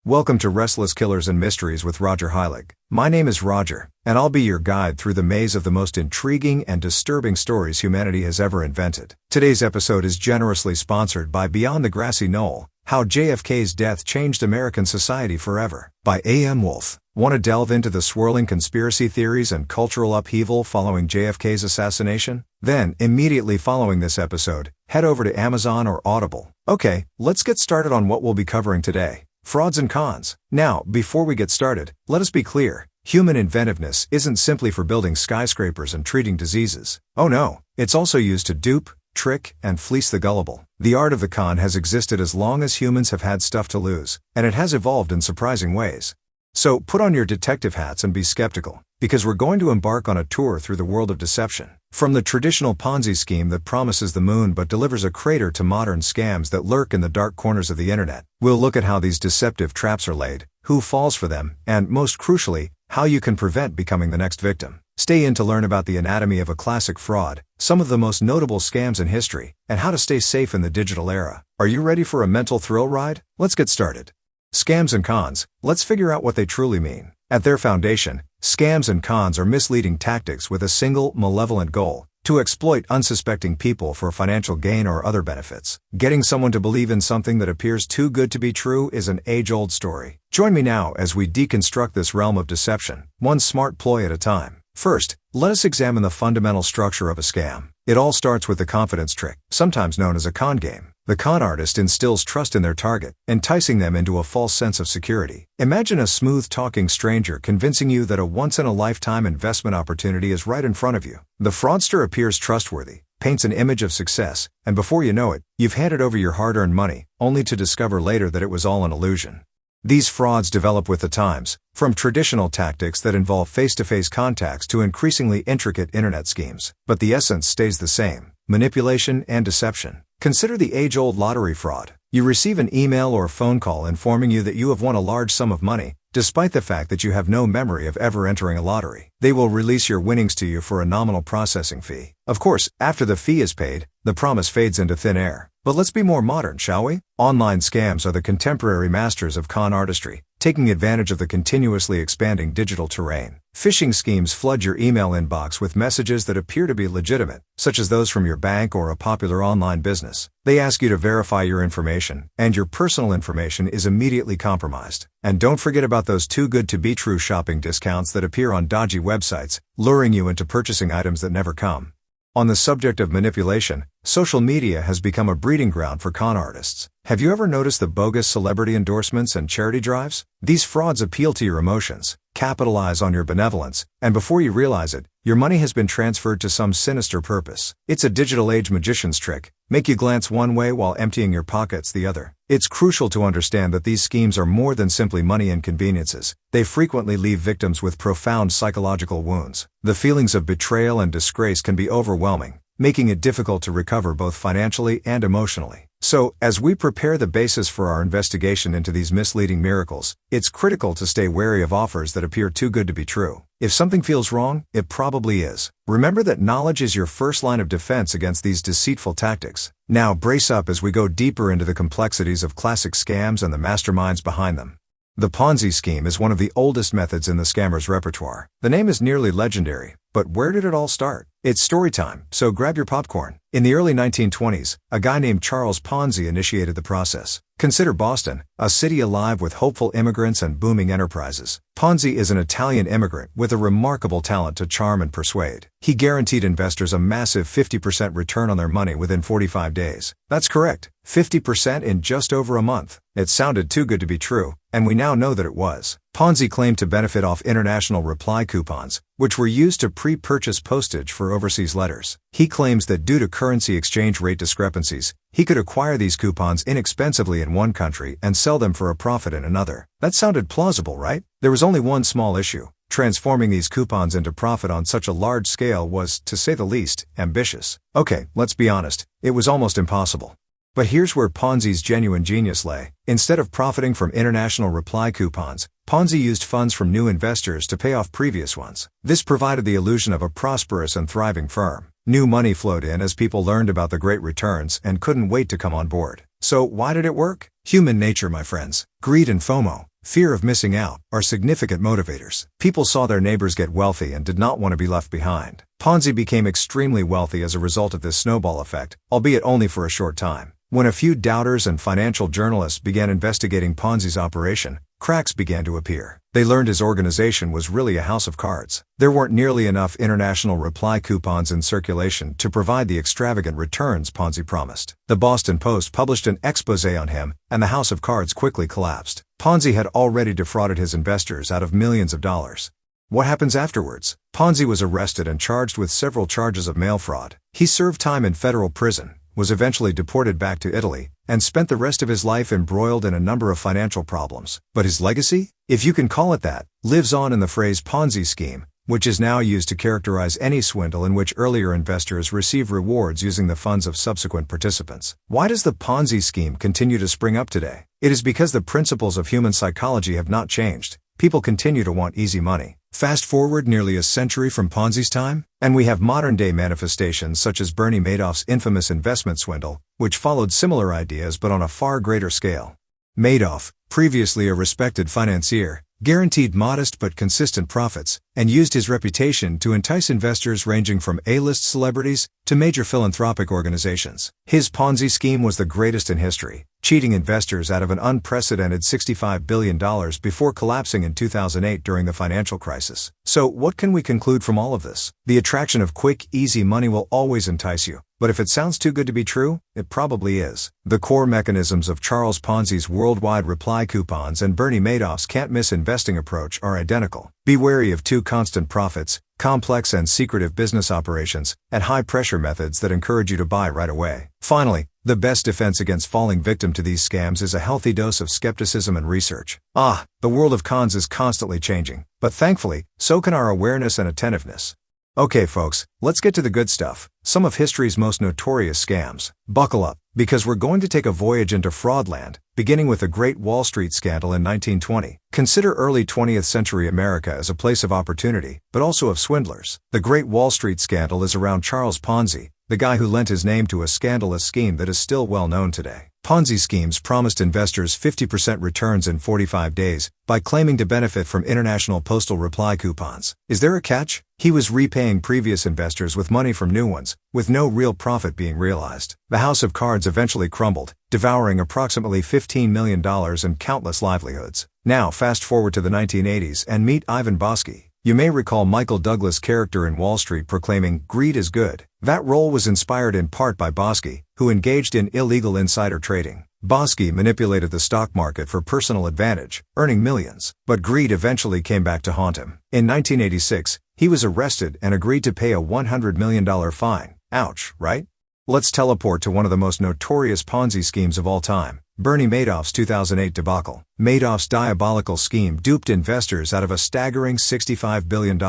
Welcome to Restless Killers and Mysteries with Roger Heilig. My name is Roger, and I'll be your guide through the maze of the most intriguing and disturbing stories humanity has ever invented. Today's episode is generously sponsored by Beyond the Grassy Knoll: How JFK's Death Changed American Society Forever, by A.M. Wolfe. Want to delve into the swirling conspiracy theories and cultural upheaval following JFK's assassination? Then, immediately following this episode, head over to Amazon or Audible. Okay, let's get started on what we'll be covering today. Frauds and cons. Now, before we get started, let us be clear. Human inventiveness isn't simply for building skyscrapers and treating diseases. Oh no, it's also used to dupe, trick, and fleece the gullible. The art of the con has existed as long as humans have had stuff to lose, and it has evolved in surprising ways. So, put on your detective hats and be skeptical, because we're going to embark on a tour through the world of deception. From the traditional Ponzi scheme that promises the moon but delivers a crater to modern scams that lurk in the dark corners of the internet, we'll look at how these deceptive traps are laid, who falls for them, and, most crucially, how you can prevent becoming the next victim. Stay in to learn about the anatomy of a classic fraud, some of the most notable scams in history, and how to stay safe in the digital era. Are you ready for a mental thrill ride? Let's get started. Scams and cons. Let's figure out what they truly mean. At their foundation, scams and cons are misleading tactics with a single, malevolent goal: to exploit unsuspecting people for financial gain or other benefits. Getting someone to believe in something that appears too good to be true is an age-old story. Join me now as we deconstruct this realm of deception, one smart ploy at a time. First, let us examine the fundamental structure of a scam. It all starts with the confidence trick, sometimes known as a con game. The con artist instills trust in their target, enticing them into a false sense of security. Imagine a smooth-talking stranger convincing you that a once-in-a-lifetime investment opportunity is right in front of you. The fraudster appears trustworthy, paints an image of success, and before you know it, you've handed over your hard-earned money, only to discover later that it was all an illusion. These frauds develop with the times, from traditional tactics that involve face-to-face contacts to increasingly intricate internet schemes. But the essence stays the same: manipulation and deception. Consider the age-old lottery fraud. You receive an email or phone call informing you that you have won a large sum of money, despite the fact that you have no memory of ever entering a lottery. They will release your winnings to you for a nominal processing fee. Of course, after the fee is paid, the promise fades into thin air. But let's be more modern, shall we? Online scams are the contemporary masters of con artistry, taking advantage of the continuously expanding digital terrain. Phishing schemes flood your email inbox with messages that appear to be legitimate, such as those from your bank or a popular online business. They ask you to verify your information, and your personal information is immediately compromised. And don't forget about those too-good-to-be-true shopping discounts that appear on dodgy websites, luring you into purchasing items that never come. On the subject of manipulation, social media has become a breeding ground for con artists. Have you ever noticed the bogus celebrity endorsements and charity drives? These frauds appeal to your emotions, capitalize on your benevolence, and before you realize it, your money has been transferred to some sinister purpose. It's a digital age magician's trick: make you glance one way while emptying your pockets the other. It's crucial to understand that these schemes are more than simply money inconveniences. They frequently leave victims with profound psychological wounds. The feelings of betrayal and disgrace can be overwhelming, making it difficult to recover both financially and emotionally. So, as we prepare the basis for our investigation into these misleading miracles, it's critical to stay wary of offers that appear too good to be true. If something feels wrong, it probably is. Remember that knowledge is your first line of defense against these deceitful tactics. Now brace up as we go deeper into the complexities of classic scams and the masterminds behind them. The Ponzi scheme is one of the oldest methods in the scammer's repertoire. The name is nearly legendary, but where did it all start? It's story time, so grab your popcorn. In the early 1920s, a guy named Charles Ponzi initiated the process. Consider Boston, a city alive with hopeful immigrants and booming enterprises. Ponzi is an Italian immigrant with a remarkable talent to charm and persuade. He guaranteed investors a massive 50% return on their money within 45 days. That's correct, 50% in just over a month. It sounded too good to be true, and we now know that it was. Ponzi claimed to benefit off international reply coupons, which were used to pre-purchase postage for overseas letters. He claims that due to currency exchange rate discrepancies, he could acquire these coupons inexpensively in one country and sell them for a profit in another. That sounded plausible, right? There was only one small issue. Transforming these coupons into profit on such a large scale was, to say the least, ambitious. Okay, let's be honest, it was almost impossible. But here's where Ponzi's genuine genius lay. Instead of profiting from international reply coupons, Ponzi used funds from new investors to pay off previous ones. This provided the illusion of a prosperous and thriving firm. New money flowed in as people learned about the great returns and couldn't wait to come on board. So why did it work? Human nature, my friends. Greed and FOMO, fear of missing out, are significant motivators. People saw their neighbors get wealthy and did not want to be left behind. Ponzi became extremely wealthy as a result of this snowball effect, albeit only for a short time. When a few doubters and financial journalists began investigating Ponzi's operation, cracks began to appear. They learned his organization was really a house of cards. There weren't nearly enough international reply coupons in circulation to provide the extravagant returns Ponzi promised. The Boston Post published an exposé on him, and the house of cards quickly collapsed. Ponzi had already defrauded his investors out of millions of dollars. What happens afterwards? Ponzi was arrested and charged with several charges of mail fraud. He served time in federal prison, was eventually deported back to Italy, and spent the rest of his life embroiled in a number of financial problems. But his legacy, if you can call it that, lives on in the phrase Ponzi scheme, which is now used to characterize any swindle in which earlier investors receive rewards using the funds of subsequent participants. Why does the Ponzi scheme continue to spring up today? It is because the principles of human psychology have not changed. People continue to want easy money. Fast forward nearly a century from Ponzi's time, and we have modern-day manifestations such as Bernie Madoff's infamous investment swindle, which followed similar ideas but on a far greater scale. Madoff, previously a respected financier, guaranteed modest but consistent profits, and used his reputation to entice investors ranging from A-list celebrities to major philanthropic organizations. His Ponzi scheme was the greatest in history, cheating investors out of an unprecedented $65 billion before collapsing in 2008 during the financial crisis. So, what can we conclude from all of this? The attraction of quick, easy money will always entice you, but if it sounds too good to be true, it probably is. The core mechanisms of Charles Ponzi's worldwide reply coupons and Bernie Madoff's can't-miss investing approach are identical. Be wary of too constant profits, complex and secretive business operations, and high-pressure methods that encourage you to buy right away. Finally, the best defense against falling victim to these scams is a healthy dose of skepticism and research. The world of cons is constantly changing, but thankfully, so can our awareness and attentiveness. Okay folks, let's get to the good stuff, some of history's most notorious scams. Buckle up, because we're going to take a voyage into fraudland, beginning with the Great Wall Street Scandal in 1920. Consider early 20th century America as a place of opportunity, but also of swindlers. The Great Wall Street Scandal is around Charles Ponzi, the guy who lent his name to a scandalous scheme that is still well known today. Ponzi schemes promised investors 50% returns in 45 days by claiming to benefit from international postal reply coupons. Is there a catch? He was repaying previous investors with money from new ones, with no real profit being realized. The house of cards eventually crumbled, devouring approximately $15 million and countless livelihoods. Now fast forward to the 1980s and meet Ivan Bosky. You may recall Michael Douglas' character in Wall Street proclaiming, "Greed is good." That role was inspired in part by Bosky, who engaged in illegal insider trading. Bosky manipulated the stock market for personal advantage, earning millions. But greed eventually came back to haunt him. In 1986, he was arrested and agreed to pay a $100 million fine. Ouch, right? Let's teleport to one of the most notorious Ponzi schemes of all time. Bernie Madoff's 2008 debacle. Madoff's diabolical scheme duped investors out of a staggering $65 billion.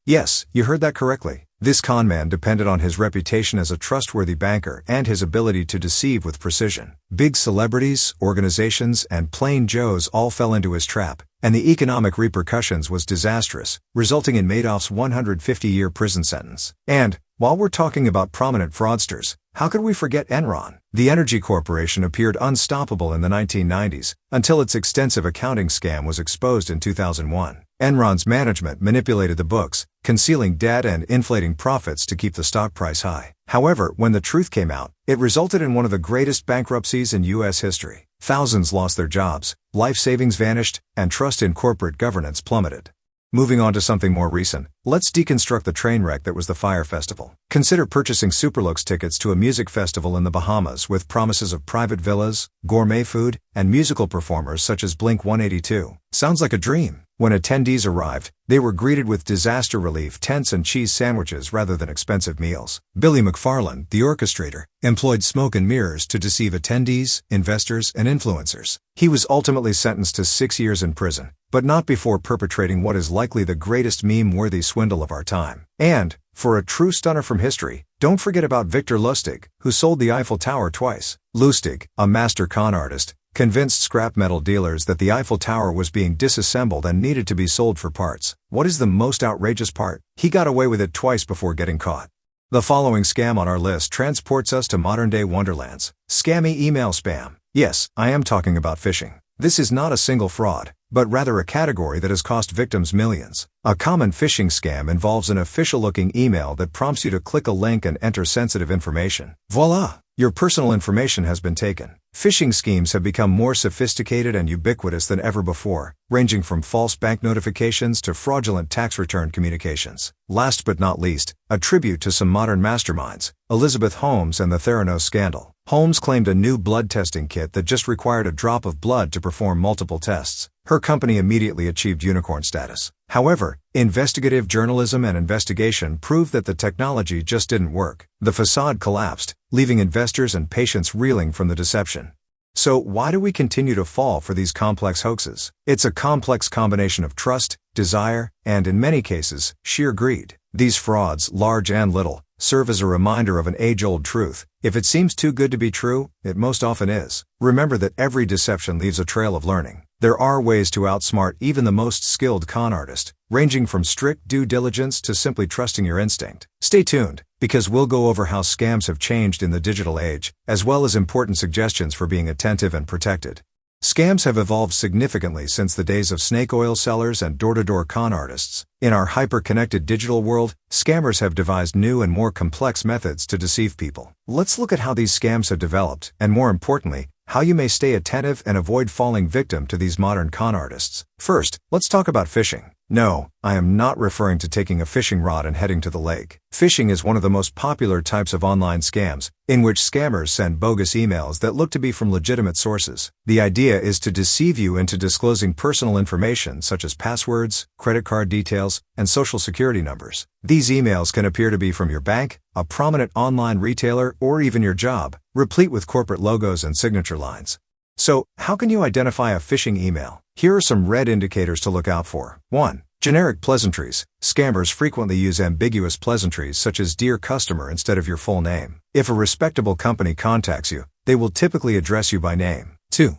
Yes, you heard that correctly. This conman depended on his reputation as a trustworthy banker and his ability to deceive with precision. Big celebrities, organizations, and plain Joes all fell into his trap, and the economic repercussions was disastrous, resulting in Madoff's 150-year prison sentence. And, while we're talking about prominent fraudsters, how could we forget Enron? The energy corporation appeared unstoppable in the 1990s, until its extensive accounting scam was exposed in 2001. Enron's management manipulated the books, concealing debt and inflating profits to keep the stock price high. However, when the truth came out, it resulted in one of the greatest bankruptcies in U.S. history. Thousands lost their jobs, life savings vanished, and trust in corporate governance plummeted. Moving on to something more recent, let's deconstruct the train wreck that was the Fire Festival. Consider purchasing Superlux tickets to a music festival in the Bahamas with promises of private villas, gourmet food, and musical performers such as Blink-182. Sounds like a dream. When attendees arrived, they were greeted with disaster relief tents and cheese sandwiches rather than expensive meals. Billy McFarland, the orchestrator, employed smoke and mirrors to deceive attendees, investors, and influencers. He was ultimately sentenced to 6 years in prison, but not before perpetrating what is likely the greatest meme-worthy swindle of our time. And, for a true stunner from history, don't forget about Victor Lustig, who sold the Eiffel Tower twice. Lustig, a master con artist, convinced scrap metal dealers that the Eiffel Tower was being disassembled and needed to be sold for parts. What is the most outrageous part? He got away with it twice before getting caught. The following scam on our list transports us to modern-day wonderlands. Scammy email spam. Yes, I am talking about phishing. This is not a single fraud, but rather a category that has cost victims millions. A common phishing scam involves an official-looking email that prompts you to click a link and enter sensitive information. Voila! Your personal information has been taken. Phishing schemes have become more sophisticated and ubiquitous than ever before, ranging from false bank notifications to fraudulent tax return communications. Last but not least, a tribute to some modern masterminds, Elizabeth Holmes and the Theranos scandal. Holmes claimed a new blood testing kit that just required a drop of blood to perform multiple tests. Her company immediately achieved unicorn status. However, investigative journalism and investigation proved that the technology just didn't work. The facade collapsed, leaving investors and patients reeling from the deception. So why do we continue to fall for these complex hoaxes? It's a complex combination of trust, desire, and in many cases, sheer greed. These frauds, large and little, serve as a reminder of an age-old truth. If it seems too good to be true, it most often is. Remember that every deception leaves a trail of learning. There are ways to outsmart even the most skilled con artist, ranging from strict due diligence to simply trusting your instinct. Stay tuned, because we'll go over how scams have changed in the digital age, as well as important suggestions for being attentive and protected. Scams have evolved significantly since the days of snake oil sellers and door-to-door con artists. In our hyper-connected digital world, scammers have devised new and more complex methods to deceive people. Let's look at how these scams have developed, and more importantly, how you may stay attentive and avoid falling victim to these modern con artists. First, let's talk about phishing. No, I am not referring to taking a fishing rod and heading to the lake. Phishing is one of the most popular types of online scams, in which scammers send bogus emails that look to be from legitimate sources. The idea is to deceive you into disclosing personal information such as passwords, credit card details, and social security numbers. These emails can appear to be from your bank, a prominent online retailer, or even your job, replete with corporate logos and signature lines. So, how can you identify a phishing email? Here are some red indicators to look out for. 1. Generic pleasantries. Scammers frequently use ambiguous pleasantries such as "Dear Customer" instead of your full name. If a respectable company contacts you, they will typically address you by name. 2.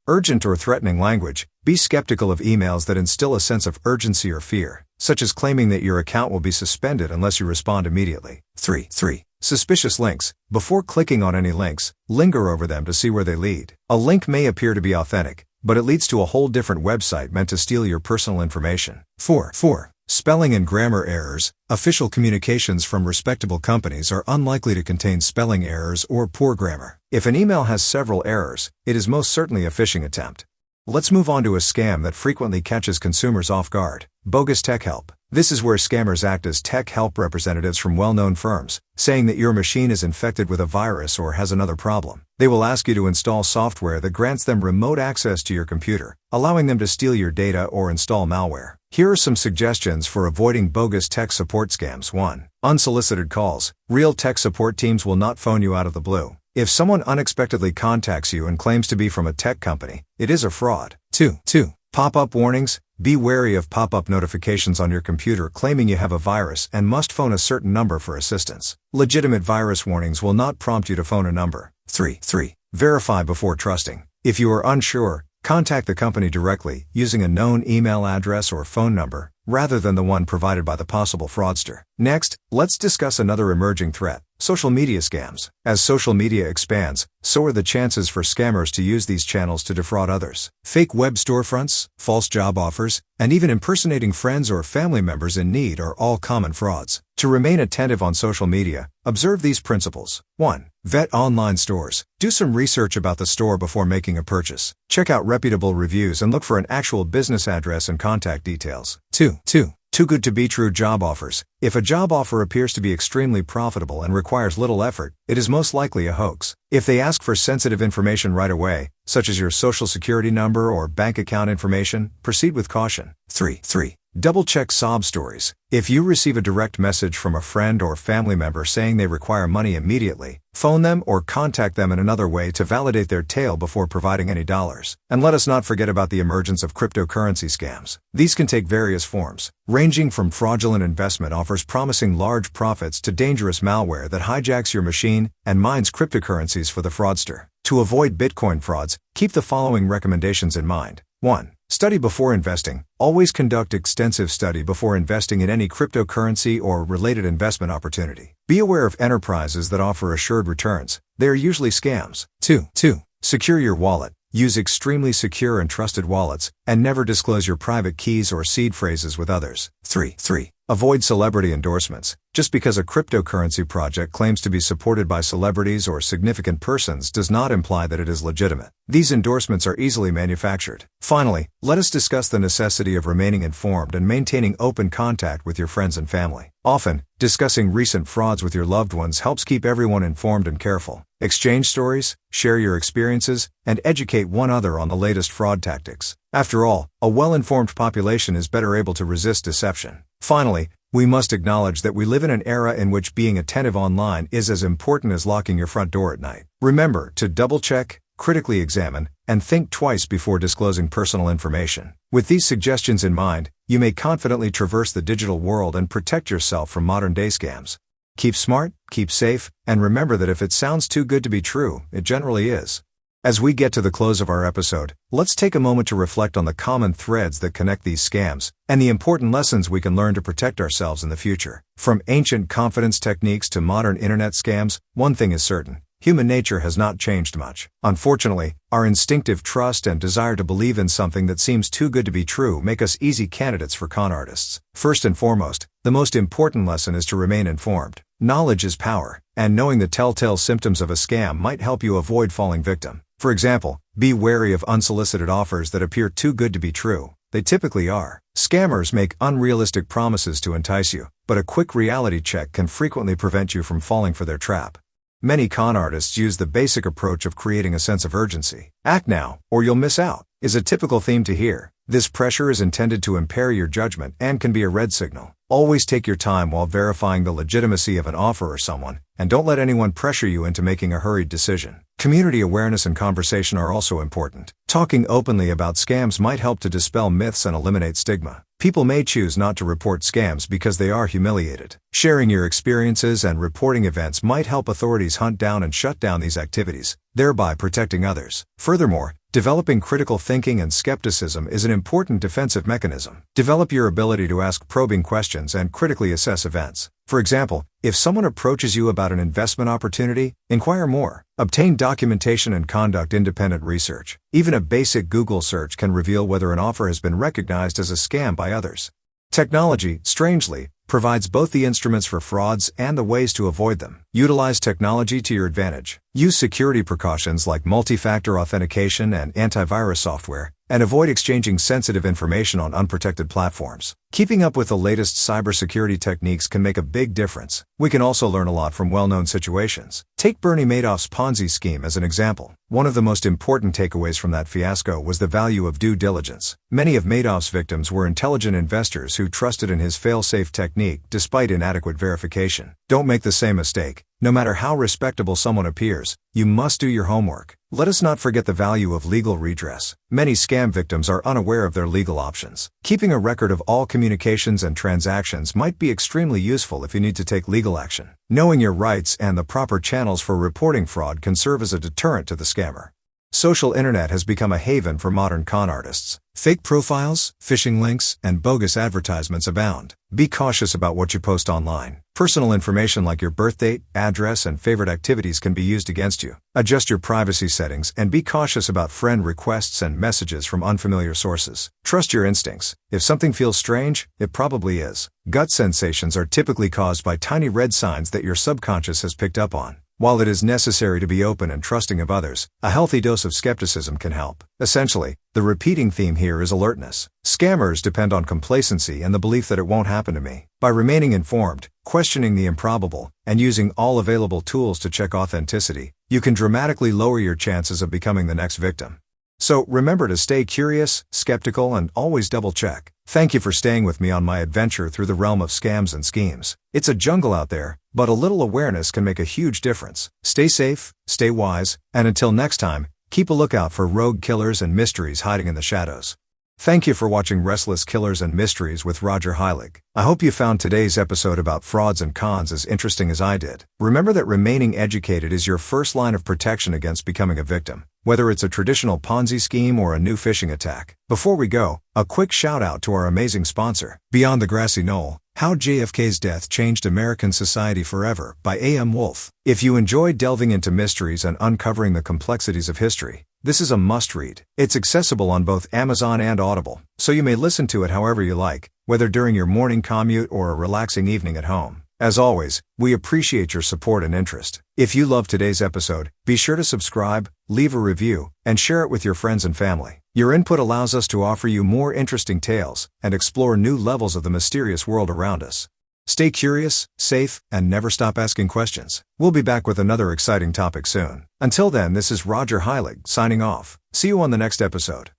Urgent or threatening language. Be skeptical of emails that instill a sense of urgency or fear, such as claiming that your account will be suspended unless you respond immediately. 3. Suspicious links. Before clicking on any links, linger over them to see where they lead. A link may appear to be authentic, but it leads to a whole different website meant to steal your personal information. 4. Spelling and grammar errors. Official communications from respectable companies are unlikely to contain spelling errors or poor grammar. If an email has several errors, it is most certainly a phishing attempt. Let's move on to a scam that frequently catches consumers off guard. Bogus tech help. This is where scammers act as tech help representatives from well-known firms, saying that your machine is infected with a virus or has another problem. They will ask you to install software that grants them remote access to your computer, allowing them to steal your data or install malware. Here are some suggestions for avoiding bogus tech support scams. 1. Unsolicited calls. Real tech support teams will not phone you out of the blue. If someone unexpectedly contacts you and claims to be from a tech company, it is a fraud. 2. Pop-up warnings. Be wary of pop-up notifications on your computer claiming you have a virus and must phone a certain number for assistance. Legitimate virus warnings will not prompt you to phone a number. 3. Verify before trusting. If you are unsure, contact the company directly using a known email address or phone number, rather than the one provided by the possible fraudster. Next, let's discuss another emerging threat: social media scams. As social media expands, so are the chances for scammers to use these channels to defraud others. Fake web storefronts, false job offers, and even impersonating friends or family members in need are all common frauds. To remain attentive on social media, observe these principles. 1. Vet online stores. Do some research about the store before making a purchase. Check out reputable reviews and look for an actual business address and contact details. 2. Too good to be true job offers. If a job offer appears to be extremely profitable and requires little effort, it is most likely a hoax. If they ask for sensitive information right away, such as your social security number or bank account information, proceed with caution. 3. Double-check sob stories. If you receive a direct message from a friend or family member saying they require money immediately, phone them or contact them in another way to validate their tale before providing any dollars. And let us not forget about the emergence of cryptocurrency scams. These can take various forms, ranging from fraudulent investment offers promising large profits to dangerous malware that hijacks your machine and mines cryptocurrencies for the fraudster. To avoid Bitcoin frauds, keep the following recommendations in mind. 1. Study before investing. Always conduct extensive study before investing in any cryptocurrency or related investment opportunity. Be aware of enterprises that offer assured returns. They are usually scams. 2. Secure your wallet. Use extremely secure and trusted wallets, and never disclose your private keys or seed phrases with others. 3. Avoid celebrity endorsements. Just because a cryptocurrency project claims to be supported by celebrities or significant persons does not imply that it is legitimate. These endorsements are easily manufactured. Finally, let us discuss the necessity of remaining informed and maintaining open contact with your friends and family. Often, discussing recent frauds with your loved ones helps keep everyone informed and careful. Exchange stories, share your experiences, and educate one another on the latest fraud tactics. After all, a well-informed population is better able to resist deception. Finally, we must acknowledge that we live in an era in which being attentive online is as important as locking your front door at night. Remember to double-check, critically examine, and think twice before disclosing personal information. With these suggestions in mind, you may confidently traverse the digital world and protect yourself from modern-day scams. Keep smart, keep safe, and remember that if it sounds too good to be true, it generally is. As we get to the close of our episode, let's take a moment to reflect on the common threads that connect these scams, and the important lessons we can learn to protect ourselves in the future. From ancient confidence techniques to modern internet scams, one thing is certain: human nature has not changed much. Unfortunately, our instinctive trust and desire to believe in something that seems too good to be true make us easy candidates for con artists. First and foremost, the most important lesson is to remain informed. Knowledge is power, and knowing the telltale symptoms of a scam might help you avoid falling victim. For example, be wary of unsolicited offers that appear too good to be true. They typically are. Scammers make unrealistic promises to entice you, but a quick reality check can frequently prevent you from falling for their trap. Many con artists use the basic approach of creating a sense of urgency. Act now, or you'll miss out, is a typical theme to hear. This pressure is intended to impair your judgment and can be a red signal. Always take your time while verifying the legitimacy of an offer or someone, and don't let anyone pressure you into making a hurried decision. Community awareness and conversation are also important. Talking openly about scams might help to dispel myths and eliminate stigma. People may choose not to report scams because they are humiliated. Sharing your experiences and reporting events might help authorities hunt down and shut down these activities, thereby protecting others. Furthermore, developing critical thinking and skepticism is an important defensive mechanism. Develop your ability to ask probing questions and critically assess events. For example, if someone approaches you about an investment opportunity, inquire more. Obtain documentation and conduct independent research. Even a basic Google search can reveal whether an offer has been recognized as a scam by others. Technology, strangely, provides both the instruments for frauds and the ways to avoid them. Utilize technology to your advantage. Use security precautions like multi-factor authentication and antivirus software, and avoid exchanging sensitive information on unprotected platforms. Keeping up with the latest cybersecurity techniques can make a big difference. We can also learn a lot from well-known situations. Take Bernie Madoff's Ponzi scheme as an example. One of the most important takeaways from that fiasco was the value of due diligence. Many of Madoff's victims were intelligent investors who trusted in his fail-safe technique despite inadequate verification. Don't make the same mistake. No matter how respectable someone appears, you must do your homework. Let us not forget the value of legal redress. Many scam victims are unaware of their legal options. Keeping a record of all communications and transactions might be extremely useful if you need to take legal action. Knowing your rights and the proper channels for reporting fraud can serve as a deterrent to the scammer. Social internet has become a haven for modern con artists. Fake profiles, phishing links, and bogus advertisements abound. Be cautious about what you post online. Personal information like your birth date, address, and favorite activities can be used against you. Adjust your privacy settings and be cautious about friend requests and messages from unfamiliar sources. Trust your instincts. If something feels strange, it probably is. Gut sensations are typically caused by tiny red signs that your subconscious has picked up on. While it is necessary to be open and trusting of others, a healthy dose of skepticism can help. Essentially, the repeating theme here is alertness. Scammers depend on complacency and the belief that it won't happen to me. By remaining informed, questioning the improbable, and using all available tools to check authenticity, you can dramatically lower your chances of becoming the next victim. So remember to stay curious, skeptical, and always double-check. Thank you for staying with me on my adventure through the realm of scams and schemes. It's a jungle out there, but a little awareness can make a huge difference. Stay safe, stay wise, and until next time, keep a lookout for rogue killers and mysteries hiding in the shadows. Thank you for watching Restless Killers and Mysteries with Roger Heilig. I hope you found today's episode about frauds and cons as interesting as I did. Remember that remaining educated is your first line of protection against becoming a victim, whether it's a traditional Ponzi scheme or a new phishing attack. Before we go, a quick shout out to our amazing sponsor, Beyond the Grassy Knoll: How JFK's Death Changed American Society Forever by A.M. Wolfe. If you enjoy delving into mysteries and uncovering the complexities of history, This is a must-read. It's accessible on both Amazon and Audible, so you may listen to it however you like, whether during your morning commute or a relaxing evening at home. As always, we appreciate your support and interest. If you loved today's episode, be sure to subscribe, leave a review, and share it with your friends and family. Your input allows us to offer you more interesting tales and explore new levels of the mysterious world around us. Stay curious, safe, and never stop asking questions. We'll be back with another exciting topic soon. Until then, this is Roger Heilig signing off. See you on the next episode.